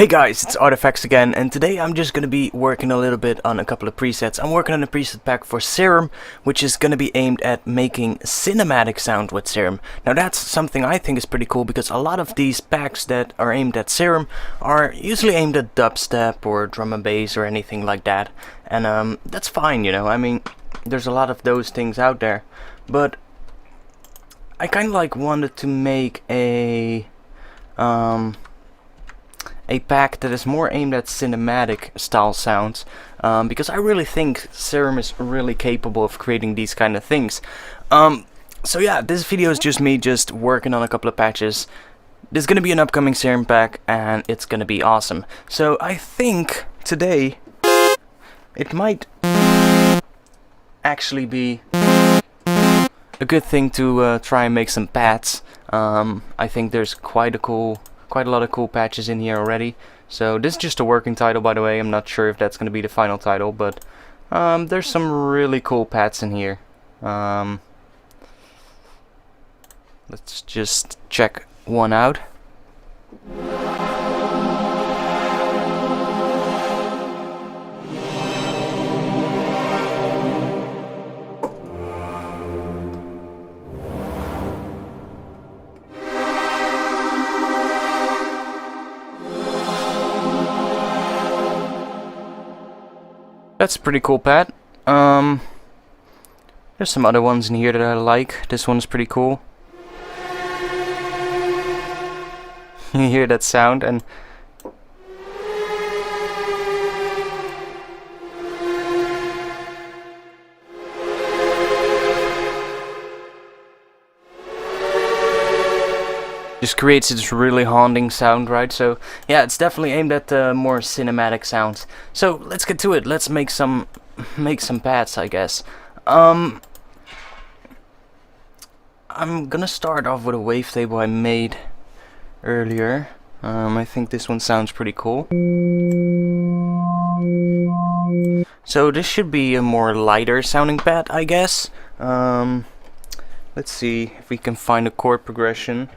Hey guys, it's ARTFX again, and today I'm just going to be working a little bit on a couple of presets. I'm working on a preset pack for Serum, which is going to be aimed at making cinematic sound with Serum. Now that's something I think is pretty cool, because a lot of these packs that are aimed at Serum are usually aimed at dubstep or drum and bass or anything like that. And that's fine, you know, I mean, there's a lot of those things out there. But I kind of like wanted to make a pack that is more aimed at cinematic style sounds, because I really think Serum is really capable of creating these kind of things. So yeah, this video is just me just working on a couple of patches. There's gonna be an upcoming Serum pack and it's gonna be awesome. So I think today it might actually be a good thing to try and make some pads. I think there's quite a lot of cool patches in here already. So this is just a working title, by the way. I'm not sure if that's going to be the final title, but there's some really cool pads in here. Let's just check one out. That's a pretty cool pad. There's some other ones in here that I like. This one's pretty cool. You hear that sound, and just creates this really haunting sound, right? So yeah, it's definitely aimed at more cinematic sounds. So let's get to it. Let's make some pads, I guess. I'm gonna start off with a wavetable I made earlier. I think this one sounds pretty cool. So this should be a more lighter sounding pad, I guess. Let's see if we can find a chord progression.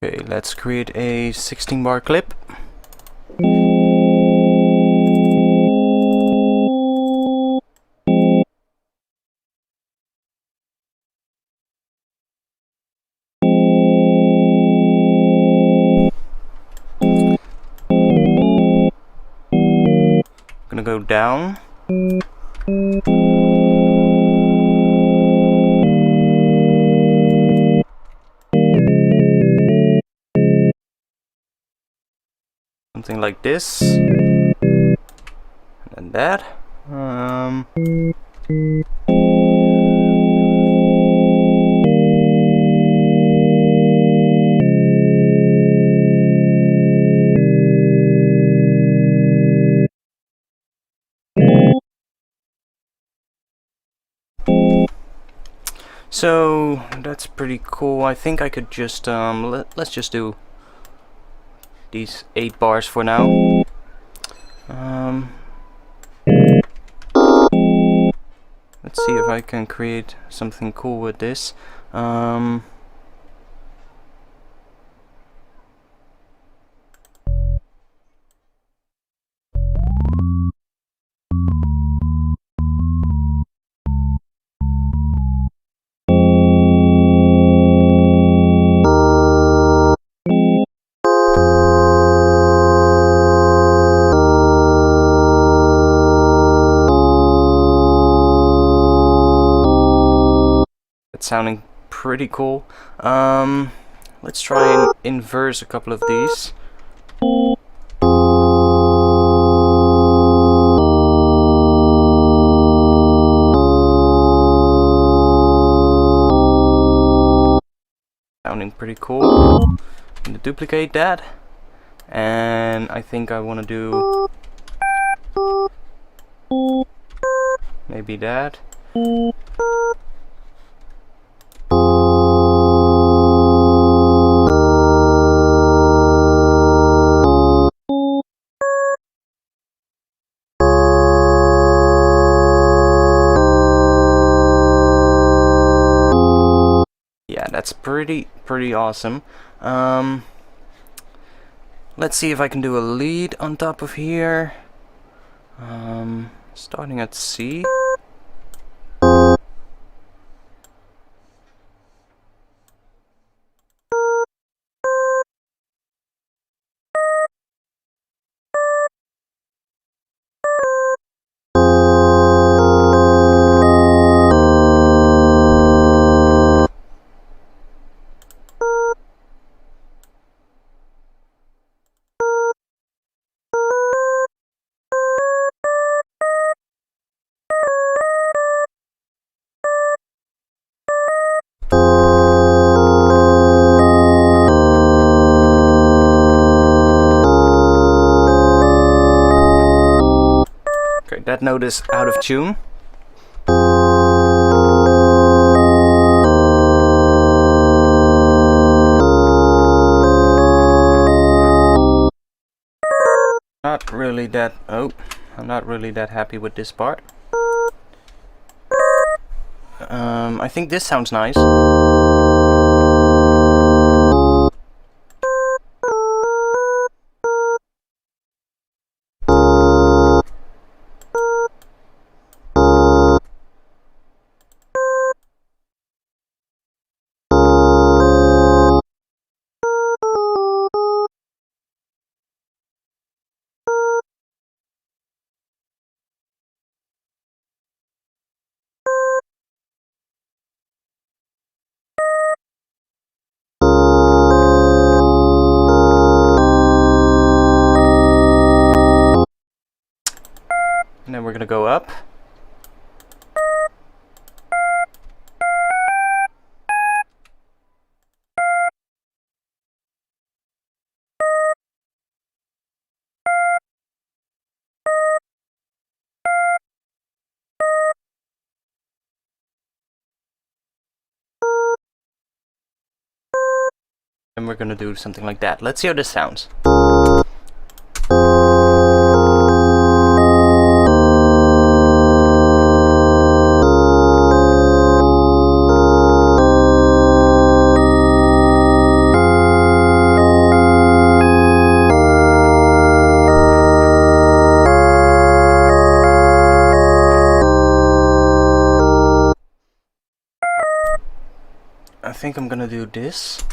Okay, let's create a 16 bar clip. Gonna go down. Something like this, and that. So that's pretty cool. I think I could just let's just do these 8 bars for now. Let's see if I can create something cool with this. Sounding pretty cool. Let's try and inverse a couple of these. sounding pretty cool. I'm gonna duplicate that, and I think I want to do maybe that. Yeah, that's pretty awesome. Let's see if I can do a lead on top of here. Starting at C. Okay, that note is out of tune. Not really that, I'm not really that happy with this part. I think this sounds nice. And then we're gonna go up. And we're gonna do something like that. Let's see how this sounds. I think I'm gonna do this.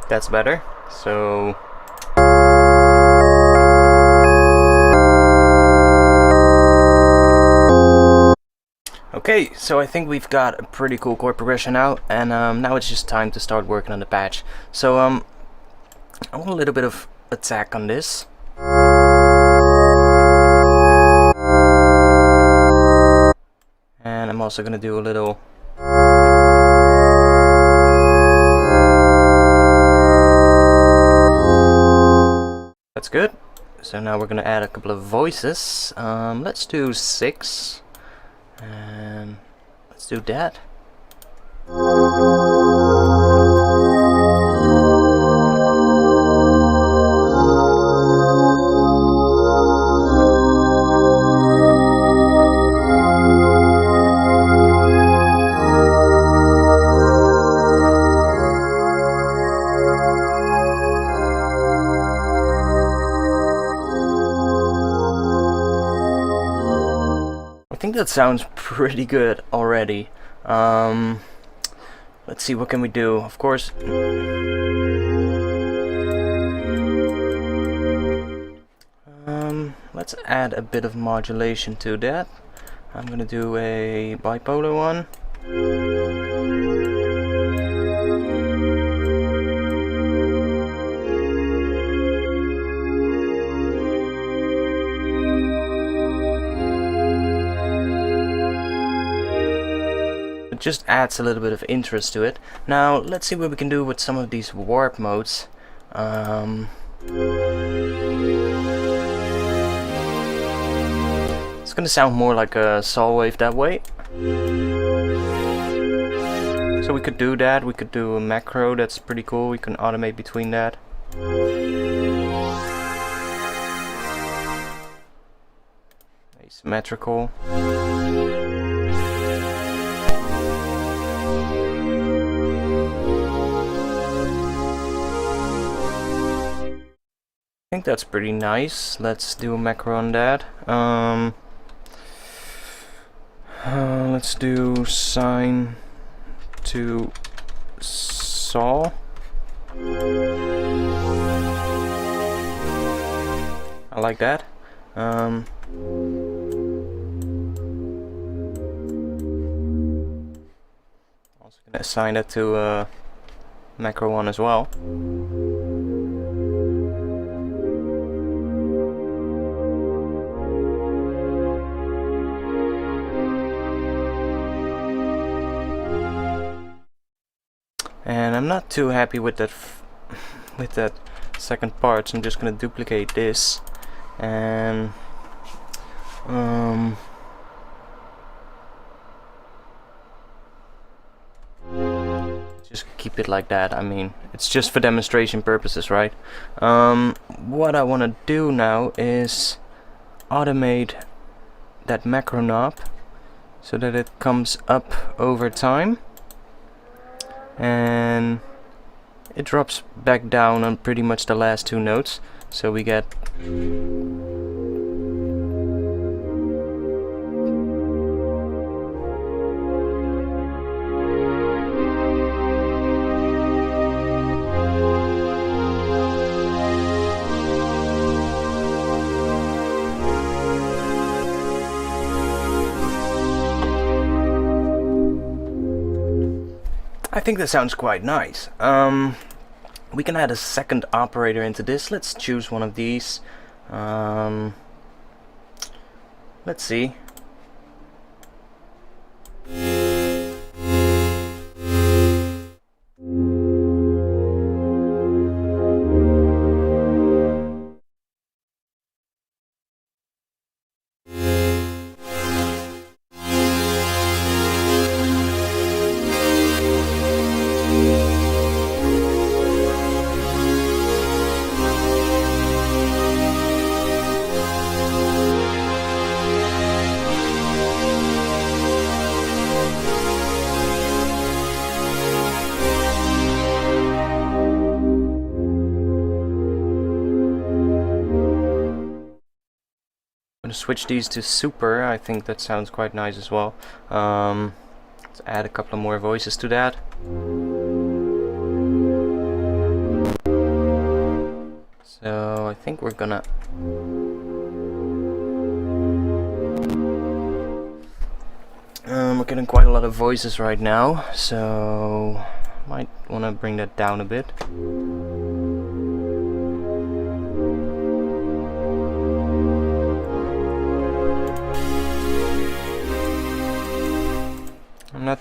That's better. So okay, so I think we've got a pretty cool chord progression out, and now it's just time to start working on the patch. So I want a little bit of attack on this. also gonna do a little that's good. So now we're gonna add a couple of voices. Let's do 6 and let's do that. I think that sounds pretty good already. Let's see, what can we do? Of course, let's add a bit of modulation to that. I'm gonna do a bipolar one. It just adds a little bit of interest to it. Now let's see what we can do with some of these warp modes. It's gonna sound more like a saw wave that way. So we could do that. We could do a macro. That's pretty cool. We can automate between that. Asymmetrical. I think that's pretty nice. Let's do a macro on that. Let's do sine to saw. I like that. Also gonna assign that to macro one as well. And I'm not too happy with that second part, so I'm just gonna duplicate this and just keep it like that. I mean, it's just for demonstration purposes, right? What I want to do now is automate that macro knob so that it comes up over time and it drops back down on pretty much the last 2 notes, so we get I think that sounds quite nice. We can add a second operator into this. Let's choose one of these. Let's see. Switch these to super. I think that sounds quite nice as well. Let's add a couple of more voices to that. So I think we're gonna we're getting quite a lot of voices right now, so might want to bring that down a bit.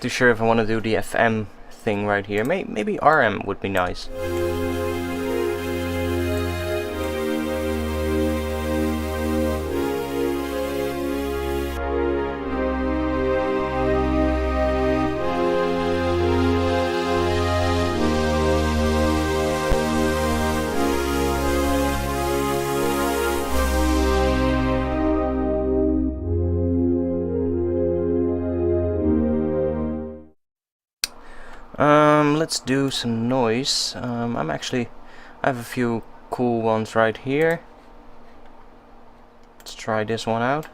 too sure if I want to do the FM thing right here. Maybe RM would be nice. Let's do some noise. I have a few cool ones right here. Let's try this one out.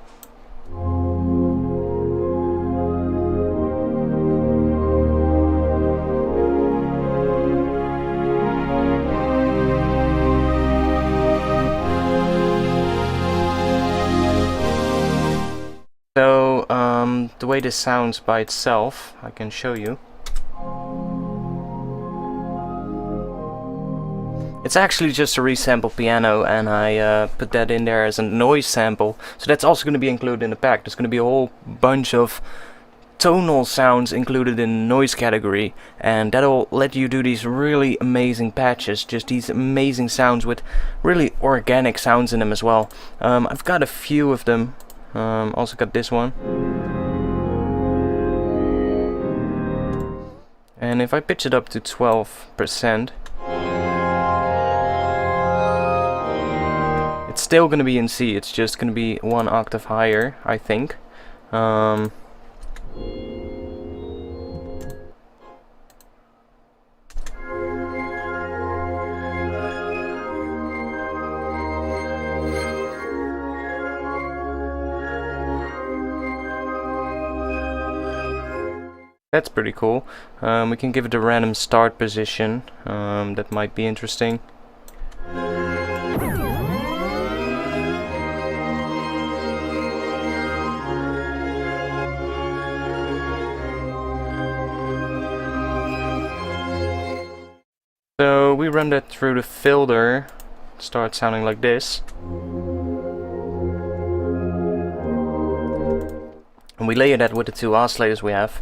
So, the way this sounds by itself, I can show you. It's actually just a resampled piano, and I put that in there as a noise sample. So that's also going to be included in the pack. There's going to be a whole bunch of tonal sounds included in the noise category, and that'll let you do these really amazing patches, just these amazing sounds with really organic sounds in them as well. I've got a few of them. Also got this one. And if I pitch it up to 12%, it's still going to be in C. It's just going to be one octave higher, I think. That's pretty cool. We can give it a random start position. That might be interesting. So we run that through the filter. It starts sounding like this. And we layer that with the two oscillators we have.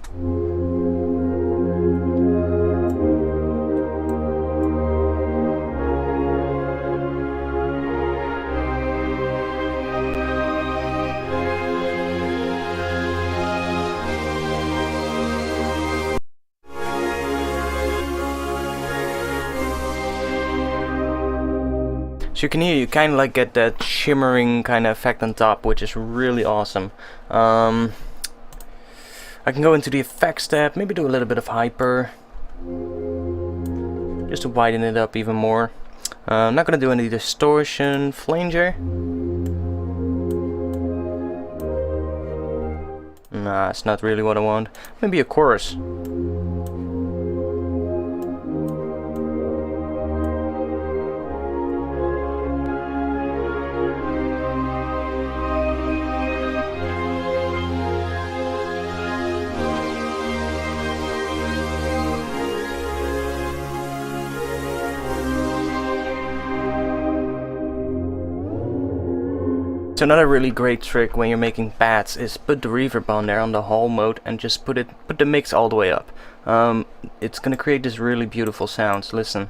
So you can hear, you kind of like get that shimmering kind of effect on top, which is really awesome. I can go into the effects tab, maybe do a little bit of hyper, just to widen it up even more. I'm not going to do any distortion, flanger. Nah, it's not really what I want. Maybe a chorus. So another really great trick when you're making pads is put the reverb on there on the hall mode and just put the mix all the way up. It's gonna create this really beautiful sounds. Listen.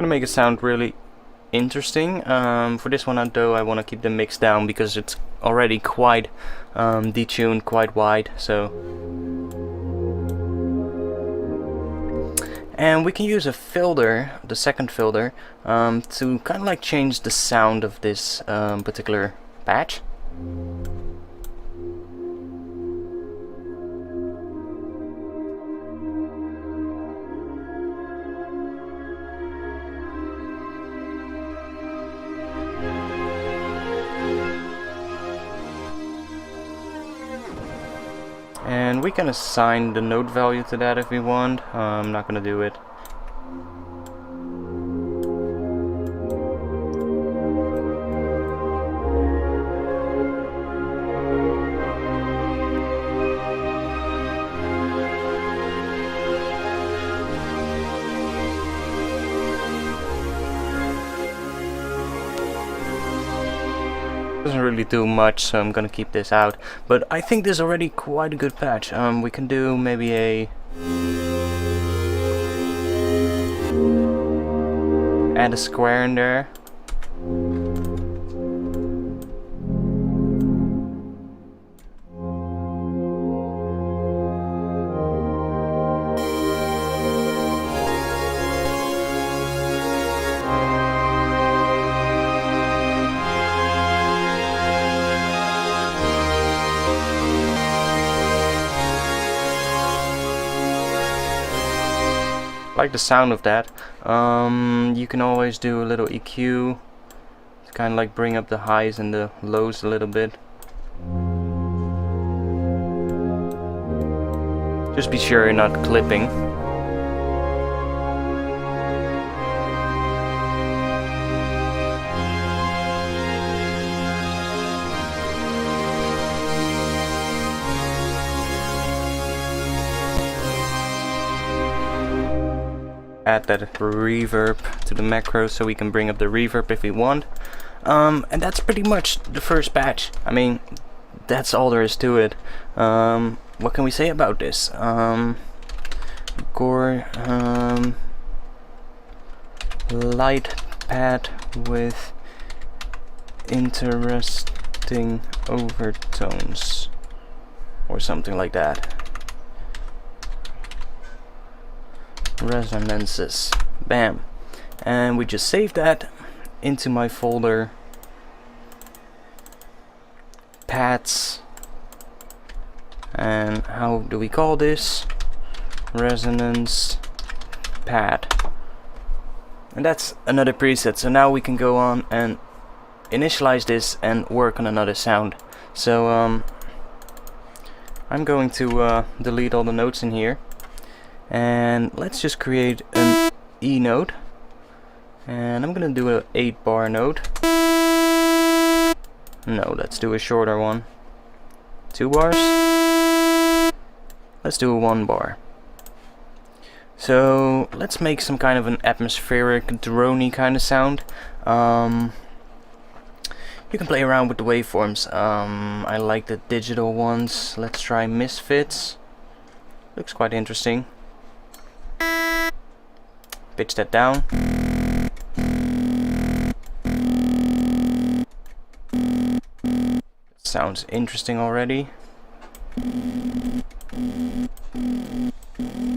Make it sound really interesting. For this one though, I want to keep the mix down because it's already quite detuned, quite wide. So, and we can use a filter, the second filter, to kind of like change the sound of this particular patch. And we can assign the note value to that if we want. I'm not gonna do it. Doesn't really do much, so I'm gonna keep this out. But I think this is already quite a good patch. We can do maybe add a square in there. Like the sound of that. You can always do a little EQ to kind of like bring up the highs and the lows a little bit. Just be sure you're not clipping. Add that reverb to the macro so we can bring up the reverb if we want. And that's pretty much the first patch. I mean, that's all there is to it. What can we say about this? Light pad with interesting overtones or something like that. Resonances. Bam. And we just save that into my folder pads. And how do we call this? Resonance pad. And that's another preset. So now we can go on and initialize this and work on another sound. So I'm going to delete all the notes in here. And let's just create an E note, and I'm gonna do an 8-bar note. No, let's do a shorter one. 2 bars. Let's do a 1 bar. So let's make some kind of an atmospheric drone-y kind of sound. You can play around with the waveforms. I like the digital ones. Let's try Misfits. Looks quite interesting. Pitch that down. Sounds interesting already.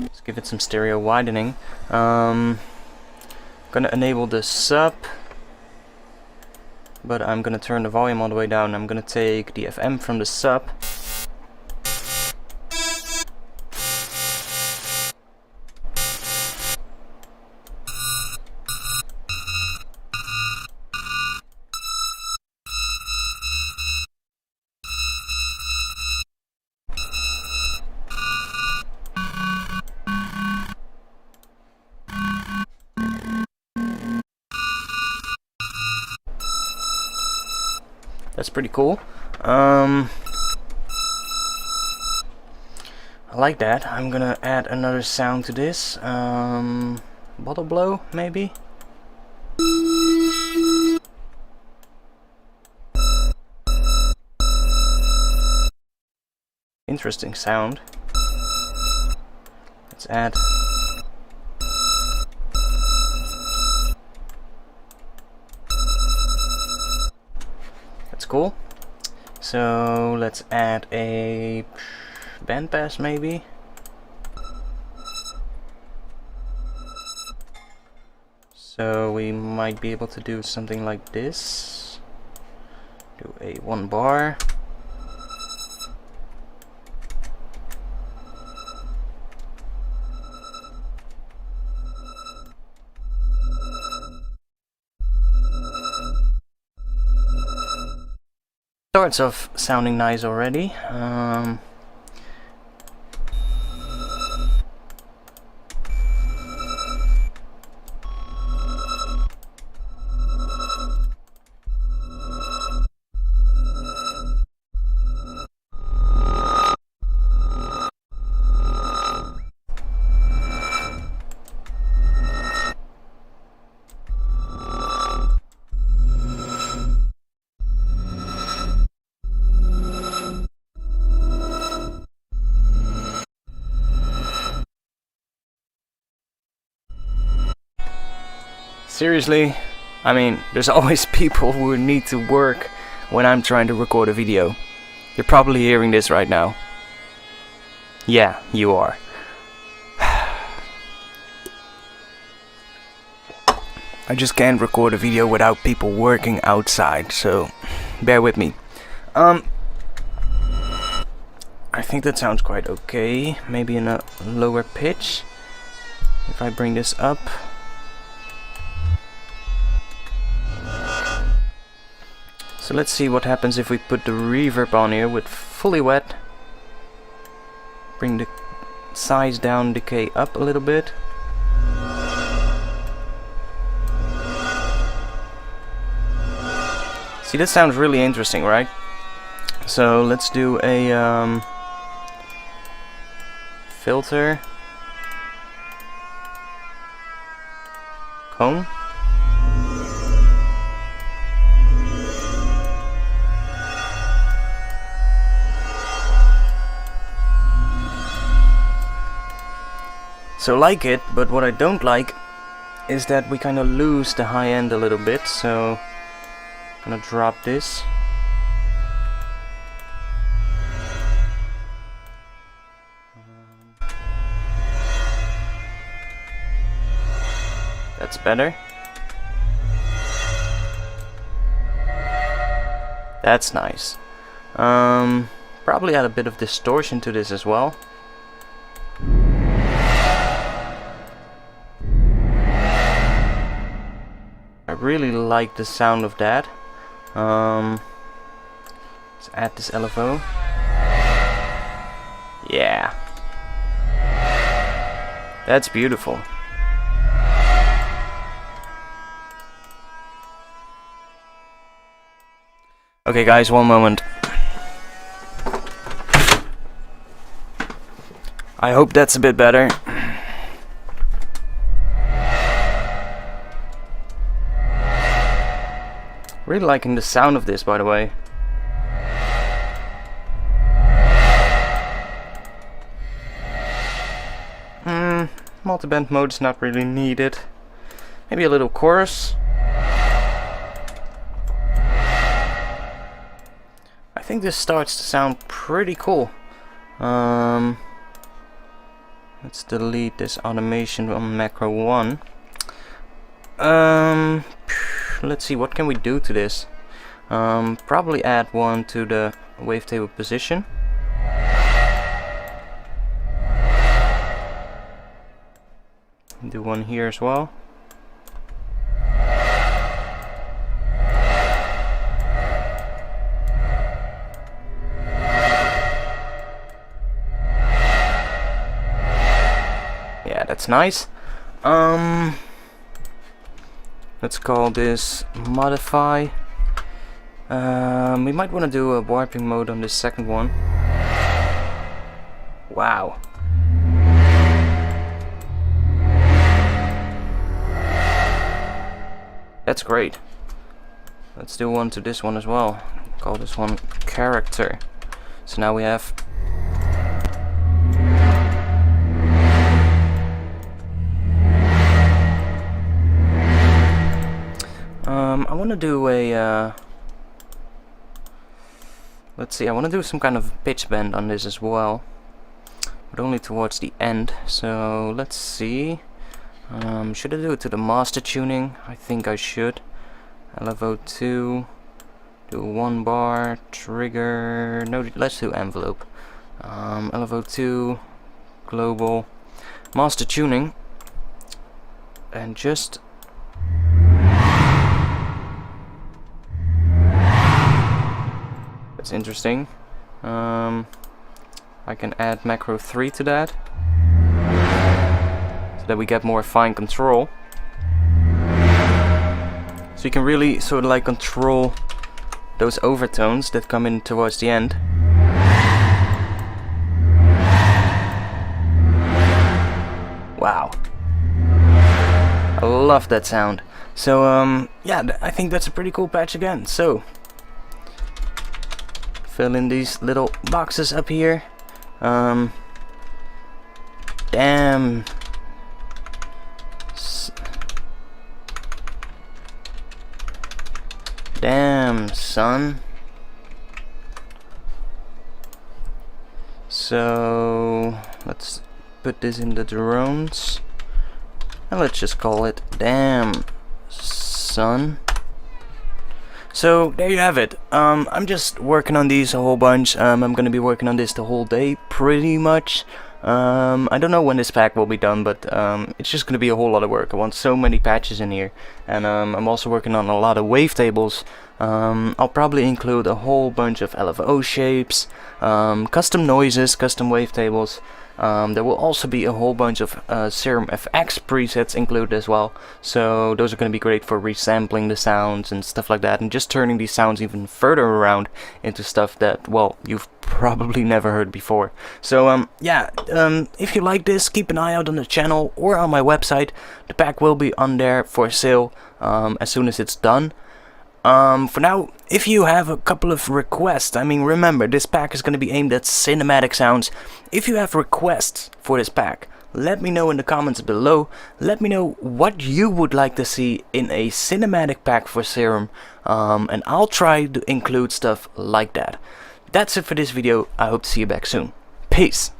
Let's give it some stereo widening. Gonna enable the sub, but I'm gonna turn the volume all the way down. I'm gonna take the FM from the sub. That's pretty cool. I like that. I'm gonna add another sound to this. Bottle blow, maybe? Interesting sound. Let's add. That's cool. So let's add a bandpass maybe. So we might be able to do something like this. Do a 1 bar. Starts off sounding nice already. Seriously, I mean, there's always people who need to work when I'm trying to record a video. You're probably hearing this right now. Yeah, you are. I just can't record a video without people working outside, so bear with me. I think that sounds quite okay. Maybe in a lower pitch. If I bring this up. So let's see what happens if we put the reverb on here with fully wet. Bring the size down, decay up a little bit. See, that sounds really interesting, right? So let's do a filter comb. So like it, but what I don't like is that we kind of lose the high end a little bit, so I'm gonna drop this. That's better. That's nice. Probably add a bit of distortion to this as well. I really like the sound of that. Let's add this LFO. Yeah. That's beautiful. Okay guys, one moment. I hope that's a bit better. Really liking the sound of this, by the way. Multiband mode is not really needed. Maybe a little chorus. I think this starts to sound pretty cool. Let's delete this automation on macro 1. Let's see, what can we do to this? Probably add one to the wavetable position. Do one here as well. Yeah, that's nice. Let's call this modify. We might want to do a warping mode on this second one. Wow. That's great. Let's do one to this one as well. Call this one character. So now we have I want to do a let's see, I want to do some kind of pitch bend on this as well, but only towards the end. So let's see, should I do it to the master tuning? I think I should. LFO2, do 1 bar, trigger, no, let's do envelope. LFO2, global, master tuning, and just that's interesting. I can add macro 3 to that, so that we get more fine control. So you can really sort of like control those overtones that come in towards the end. Wow. I love that sound. So yeah, I think that's a pretty cool patch again. So fill in these little boxes up here. Damn. Damn, son. So let's put this in the drones, and let's just call it Damn, son. So there you have it. I'm just working on these a whole bunch. I'm gonna be working on this the whole day, pretty much. I don't know when this pack will be done, but it's just gonna be a whole lot of work. I want so many patches in here, and I'm also working on a lot of wavetables. I'll probably include a whole bunch of LFO shapes, custom noises, custom wavetables. There will also be a whole bunch of Serum FX presets included as well, so those are going to be great for resampling the sounds and stuff like that, and just turning these sounds even further around into stuff that, well, you've probably never heard before. So yeah, if you like this, keep an eye out on the channel or on my website. The pack will be on there for sale as soon as it's done. For now, if you have a couple of requests, I mean, remember, this pack is going to be aimed at cinematic sounds. If you have requests for this pack, let me know in the comments below. Let me know what you would like to see in a cinematic pack for Serum, and I'll try to include stuff like that. That's it for this video. I hope to see you back soon. Peace!